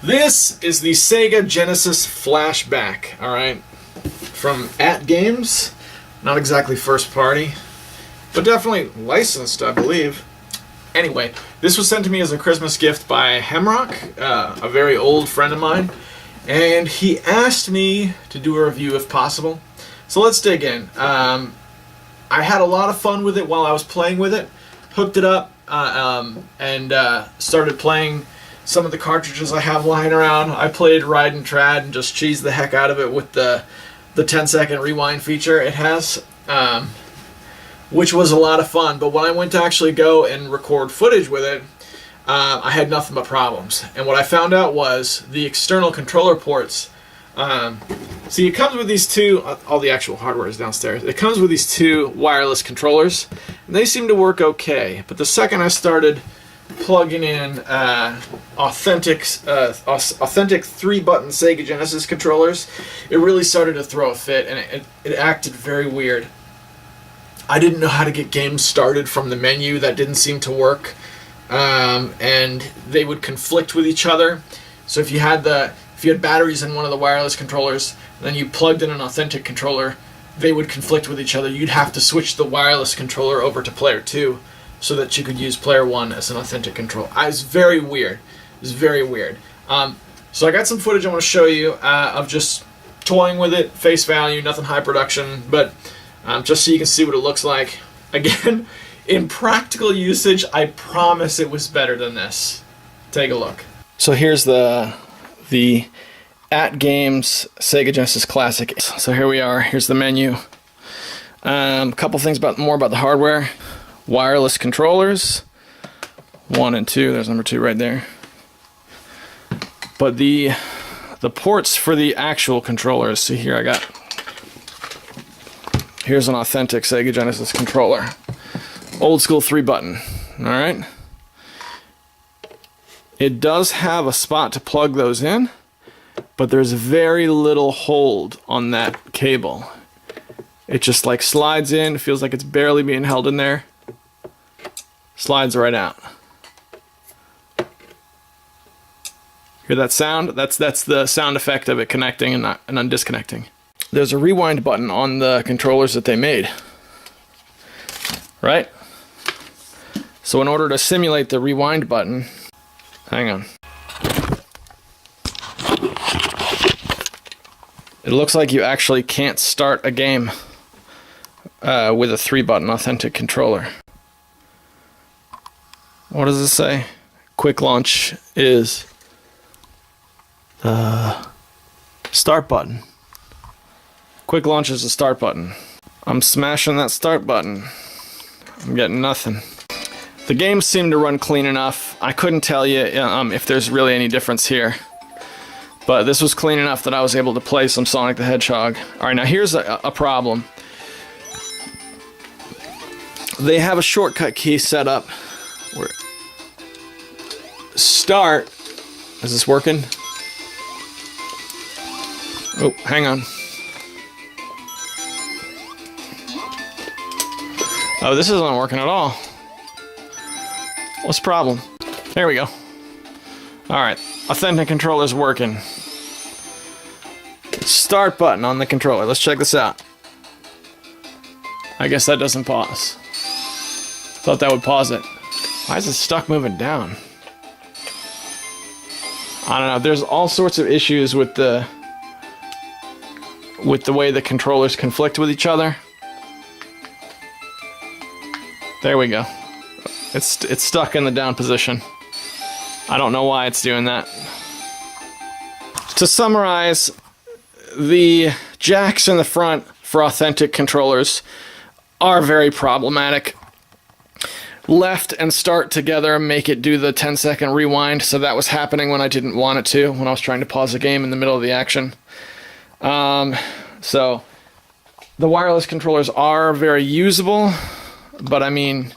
This is the Sega Genesis Flashback, alright? From At Games. Not exactly first party, but definitely licensed, I believe. Anyway, this was sent to me as a Christmas gift by Hemrock, a very old friend of mine, and he asked me to do a review if possible. So let's dig in. I had a lot of fun with it while I was playing with it. Hooked it up and started playing some of the cartridges I have lying around. I played Ride and Trad and just cheesed the heck out of it with the 10-second rewind feature it has, which was a lot of fun. But when I went to actually go and record footage with it, I had nothing but problems. And what I found out was the external controller ports. See, it comes with these two, all the actual hardware is downstairs. It comes with these two wireless controllers, and they seem to work okay. But the second I started plugging in authentic 3-button Sega Genesis controllers, it really started to throw a fit, and it acted very weird. I didn't know how to get games started from the menu. That didn't seem to work, and they would conflict with each other. So if you had batteries in one of the wireless controllers, and then you plugged in an authentic controller, they would conflict with each other. You'd have to switch the wireless controller over to player 2 so that you could use player 1 as an authentic controller. It was very weird. It was very weird. So I got some footage I want to show you of just toying with it, face value, nothing high production, but just so you can see what it looks like. Again, in practical usage, I promise it was better than this. Take a look. So here's the At Games Sega Genesis Classic. So here we are. Here's the menu. A couple things more about the hardware. Wireless controllers, 1 and 2. There's number 2 right there. But the ports for the actual controllers. See here, here's an authentic Sega Genesis controller, old school 3-button. All right. It does have a spot to plug those in, but there's very little hold on that cable. It just like slides in, feels like it's barely being held in there. Slides right out. Hear that sound? That's the sound effect of it connecting and undisconnecting. There's a rewind button on the controllers that they made. Right? So in order to simulate the rewind button, hang on. It looks like you actually can't start a game with a 3-button authentic controller. What does it say? Quick launch is the start button. Quick launch is the start button. I'm smashing that start button. I'm getting nothing. The games seem to run clean enough. I couldn't tell you if there's really any difference here. But this was clean enough that I was able to play some Sonic the Hedgehog. Alright, now here's a problem. They have a shortcut key set up where start. Is this working? Oh, hang on. Oh, this isn't working at all. What's the problem? There we go. Alright, authentic controller's working. Start button on the controller. Let's check this out. I guess that doesn't pause. Thought that would pause it. Why is it stuck moving down? I don't know. There's all sorts of issues with the way the controllers conflict with each other. There we go. It's stuck in the down position. I don't know why it's doing that. To summarize, the jacks in the front for authentic controllers are very problematic. Left and start together make it do the 10-second rewind, so that was happening when I didn't want it to, when I was trying to pause a game in the middle of the action. So the wireless controllers are very usable, but I mean,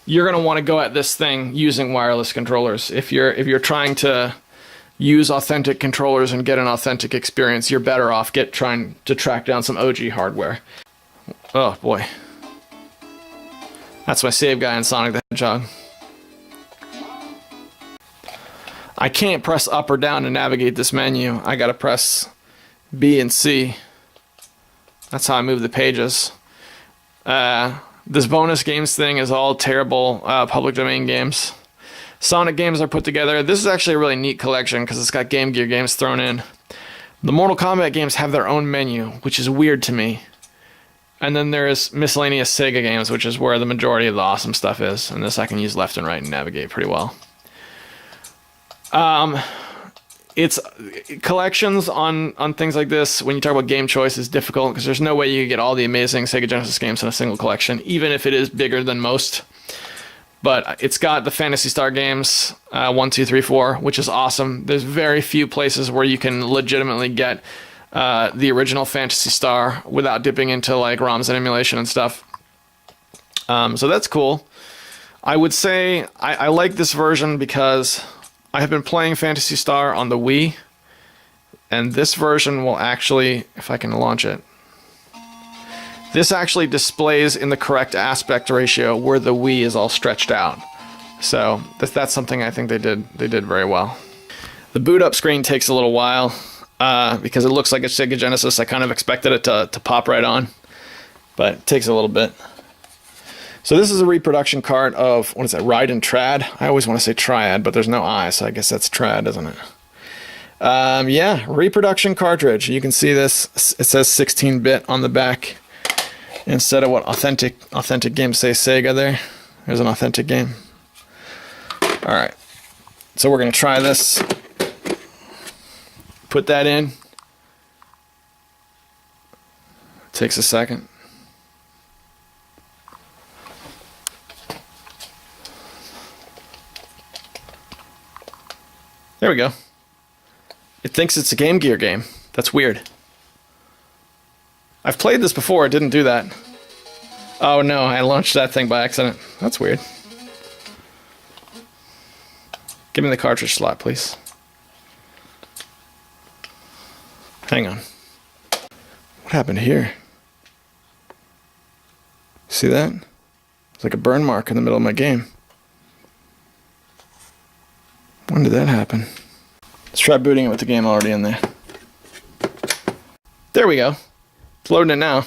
you're going to want to go at this thing using wireless controllers. If you're trying to use authentic controllers and get an authentic experience, you're better off trying to track down some OG hardware. Oh boy. That's my save guy in Sonic the Hedgehog. I can't press up or down to navigate this menu. I gotta press B and C. That's how I move the pages. This bonus games thing is all terrible public domain games. Sonic games are put together. This is actually a really neat collection because it's got Game Gear games thrown in. The Mortal Kombat games have their own menu, which is weird to me. And then there's miscellaneous Sega games, which is where the majority of the awesome stuff is. And this I can use left and right and navigate pretty well. It's collections on things like this. When you talk about game choice, is difficult because there's no way you can get all the amazing Sega Genesis games in a single collection, even if it is bigger than most. But it's got the Phantasy Star games, 1, 2, 3, 4, which is awesome. There's very few places where you can legitimately get the original Phantasy Star without dipping into like ROMs and emulation and stuff. So that's cool. I would say I like this version because I have been playing Phantasy Star on the Wii, and this version will actually, if I can launch it, this actually displays in the correct aspect ratio where the Wii is all stretched out. So that's something I think they did very well. The boot up screen takes a little while because it looks like a Sega Genesis. I kind of expected it to pop right on, but it takes a little bit. So this is a reproduction cart of, what is that, Ride and Trad? I always want to say Triad, but there's no I, so I guess that's Trad, isn't it? Yeah, reproduction cartridge. You can see this. It says 16-bit on the back instead of what authentic games say Sega there. There's an authentic game. All right, so we're going to try this. Put that in. Takes a second. There we go. It thinks it's a Game Gear game. That's weird. I've played this before. It didn't do that. Oh no, I launched that thing by accident. That's weird. Give me the cartridge slot, please. Hang on. What happened here? See that? It's like a burn mark in the middle of my game. When did that happen? Let's try booting it with the game already in there. There we go. It's loading it now.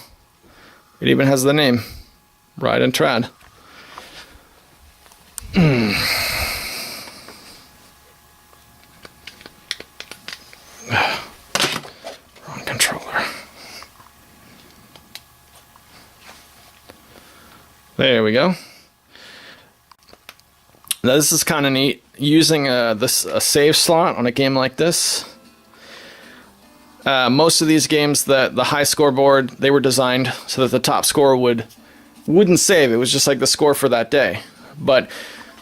It even has the name. Ride and Trad. Wrong controller. There we go. Now this is kind of neat. Using a save slot on a game like this. Most of these games, the high scoreboard, they were designed so that the top score wouldn't save. It was just like the score for that day. But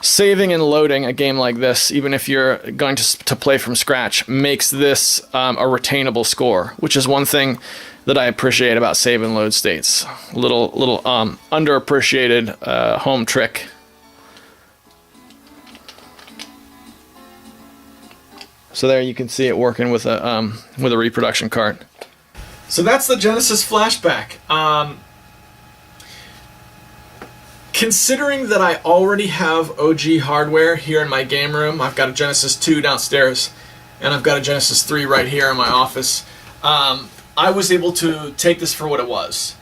saving and loading a game like this, even if you're going to play from scratch, makes this a retainable score, which is one thing that I appreciate about save and load states. Little underappreciated home trick. So there you can see it working with a reproduction cart. So that's the Genesis Flashback. Considering that I already have OG hardware here in my game room, I've got a Genesis 2 downstairs, and I've got a Genesis 3 right here in my office, I was able to take this for what it was.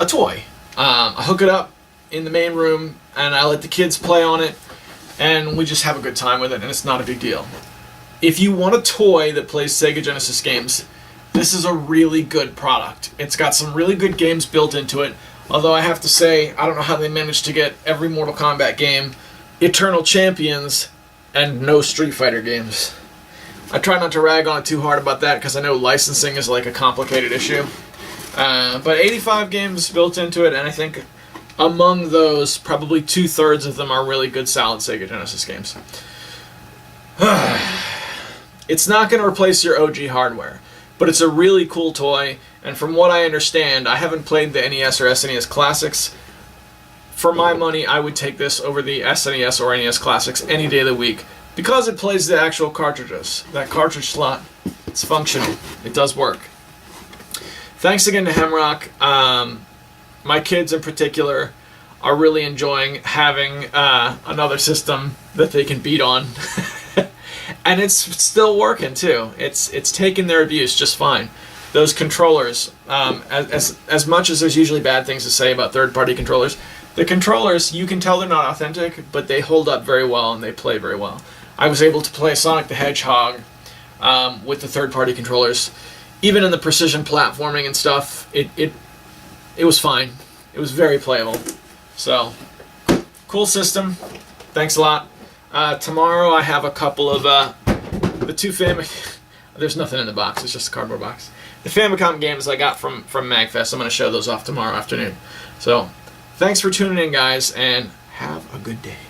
A toy. I hook it up in the main room, and I let the kids play on it, and we just have a good time with it, and it's not a big deal. If you want a toy that plays Sega Genesis games, this is a really good product. It's got some really good games built into it, although I have to say, I don't know how they managed to get every Mortal Kombat game, Eternal Champions, and no Street Fighter games. I try not to rag on it too hard about that because I know licensing is like a complicated issue. But 85 games built into it, and I think among those, probably 2/3 of them are really good, solid Sega Genesis games. It's not going to replace your OG hardware, but it's a really cool toy, and from what I understand, I haven't played the NES or SNES Classics. For my money, I would take this over the SNES or NES Classics any day of the week, because it plays the actual cartridges. That cartridge slot, it's functional. It does work. Thanks again to Hemrock. My kids in particular are really enjoying having another system that they can beat on. And it's still working too. It's taken their abuse just fine. Those controllers, as much as there's usually bad things to say about third-party controllers, the controllers, you can tell they're not authentic, but they hold up very well and they play very well. I was able to play Sonic the Hedgehog with the third-party controllers. Even in the precision platforming and stuff, it was fine. It was very playable. So, cool system. Thanks a lot. Tomorrow I have a couple of the two there's nothing in the box, it's just a cardboard box. The Famicom games I got from MagFest, I'm going to show those off tomorrow afternoon. So, thanks for tuning in, guys, and have a good day.